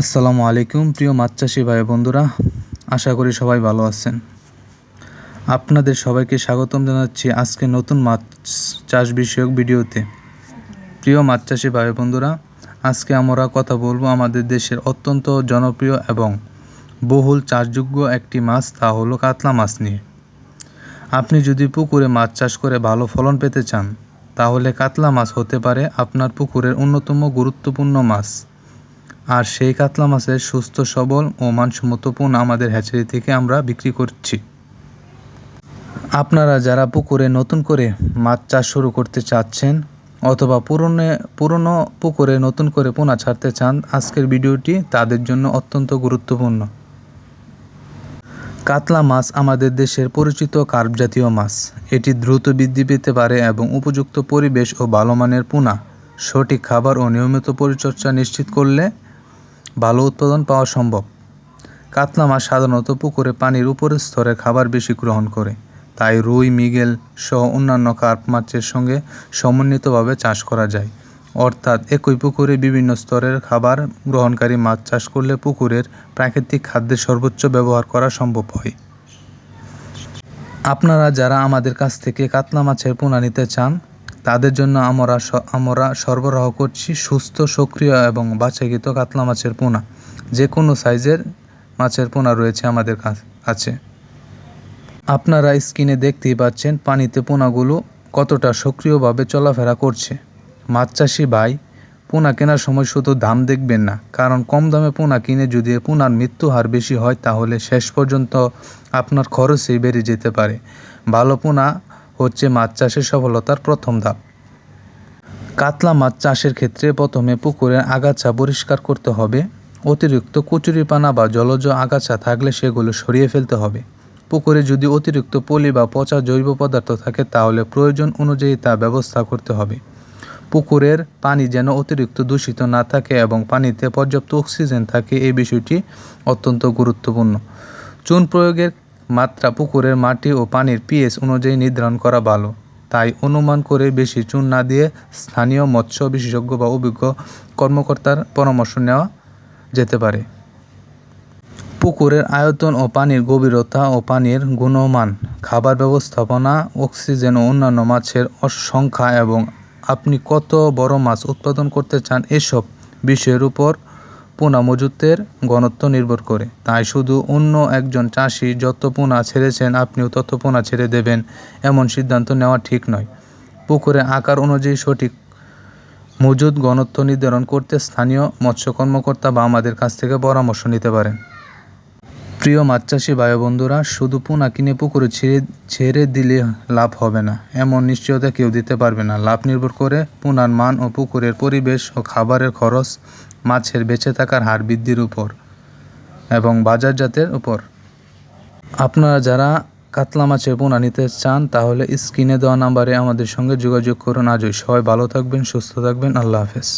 আসসালামু আলাইকুম প্রিয় মাছ চাষি ভাই বন্ধুরা, আশা করি সবাই ভালো আছেন। আপনাদের সবাইকে স্বাগতম জানাচ্ছি আজকে নতুন মাছ চাষ বিষয়ক ভিডিওতে। প্রিয় মাছ চাষি ভাই বন্ধুরা, আজকে আমরা কথা বলবো আমাদের দেশের অত্যন্ত জনপ্রিয় এবং বহুল চাষযোগ্য একটি মাছ, তা হলো কাতলা মাছ নিয়ে। আপনি যদি পুকুরে মাছ চাষ করে ভালো ফলন পেতে চান, তাহলে কাতলা মাছ হতে পারে আপনার পুকুরের অন্যতম গুরুত্বপূর্ণ মাছ। আর সেই কাতলা মাছের সুস্থ সবল ও মানসম্মত পোনা আমাদের হ্যাচারি থেকে আমরা বিক্রি করছি। আপনারা যারা পুকুরে নতুন করে মাছ চাষ শুরু করতে চাচ্ছেন অথবা পুরনো পুকুরে নতুন করে পোনা ছাড়তে চান, আজকের ভিডিওটি তাদের জন্য অত্যন্ত গুরুত্বপূর্ণ। কাতলা মাছ আমাদের দেশের পরিচিত কার্প জাতীয় মাছ। এটি দ্রুত বৃদ্ধি পেতে পারে এবং উপযুক্ত পরিবেশ ও ভালো মানের পোনা, সঠিক খাবার ও নিয়মিত পরিচর্যা নিশ্চিত করলে ভালো উৎপাদন পাওয়া সম্ভব। কাতলা মাছ সাধারণত পুকুরে পানির উপরের স্তরে খাবার বেশি গ্রহণ করে, তাই রুই, মৃগেল সহ অন্যান্য কার্প মাছের সঙ্গে সমন্বিতভাবে চাষ করা যায়। অর্থাৎ একই পুকুরে বিভিন্ন স্তরের খাবার গ্রহণকারী মাছ চাষ করলে পুকুরের প্রাকৃতিক খাদ্যের সর্বোচ্চ ব্যবহার করা সম্ভব হয়। আপনারা যারা আমাদের কাছ থেকে কাতলা মাছের পোনা নিতে চান, তাদের জন্য আমরা সরবরাহ করছি সুস্থ, সক্রিয় এবং বাছাইকৃত কাতলা মাছের পোনা। যে কোনো সাইজের মাছের পোনা রয়েছে আমাদের কাছে। আপনারা স্ক্রিনে দেখতেই পাচ্ছেন পানিতে পোনাগুলো কতটা সক্রিয়ভাবে চলাফেরা করছে। মাছ চাষি ভাই, পোনা কেনার সময় শুধু দাম দেখবেন না, কারণ কম দামে পোনা কিনে যদি পোনার মৃত্যু হার বেশি হয়, তাহলে শেষ পর্যন্ত আপনার খরচই বেড়ে যেতে পারে। ভালো পোনা হচ্ছে মাছ চাষের সফলতার প্রথম ধাপ। কাতলা মাছ চাষের ক্ষেত্রে প্রথমে পুকুরের আগাছা পরিষ্কার করতে হবে। অতিরিক্ত কচুরিপানা বা জলজ আগাছা থাকলে সেগুলো সরিয়ে ফেলতে হবে। পুকুরে যদি অতিরিক্ত পলি বা পচা জৈব পদার্থ থাকে, তাহলে প্রয়োজন অনুযায়ী তা ব্যবস্থা করতে হবে। পুকুরের পানি যেন অতিরিক্ত দূষিত না থাকে এবং পানিতে পর্যাপ্ত অক্সিজেন থাকে, এই বিষয়টি অত্যন্ত গুরুত্বপূর্ণ। চুন প্রয়োগের মাত্রা পুকুরের মাটি ও পানির পিএইচ অনুযায়ী নির্ধারণ করা ভালো, তাই অনুমান করে বেশি চুন না দিয়ে স্থানীয় মৎস্য বিশেষজ্ঞ বা অভিজ্ঞ কর্মকর্তার পরামর্শ নেওয়া যেতে পারে। পুকুরের আয়তন ও পানির গভীরতা ও পানির গুণমান, খাবার ব্যবস্থাপনা, অক্সিজেন ও অন্যান্য মাছের সংখ্যা এবং আপনি কত বড় মাছ উৎপাদন করতে চান, এসব বিষয়ের উপর পোনা মজুতের ঘনত্ব নির্ভর করে। তাই শুধু অন্য একজন চাষি যত পোনা ছেড়েছেন আপনিও তত পোনা ছেড়ে দেবেন, এমন সিদ্ধান্ত নেওয়া ঠিক নয়। পুকুরের আকার অনুযায়ী সঠিক মজুদ ঘনত্ব নির্ধারণ করতে স্থানীয় মৎস্য কর্মকর্তা বা আমাদের কাছ থেকে পরামর্শ নিতে পারেন। প্রিয় মাছ চাষি ভাই বন্ধুরা, শুধু পোনা কিনে পুকুরে ছেড়ে দিলে লাভ হবে না, এমন নিশ্চয়তা কেউ দিতে পারবে না। লাভ নির্ভর করে পোনার মান ও পুকুরের পরিবেশ ও খাবারের খরচ, মাছের বেঁচে থাকার হার বৃদ্ধির উপর এবং বাজারজাতের উপর। আপনারা যারা কাতলা মাছের পোনা নিতে চান, তাহলে স্ক্রিনে দেওয়া নাম্বারে আমাদের সঙ্গে যোগাযোগ করুন আজই। সবাই ভালো থাকবেন, সুস্থ থাকবেন। আল্লাহ হাফেজ।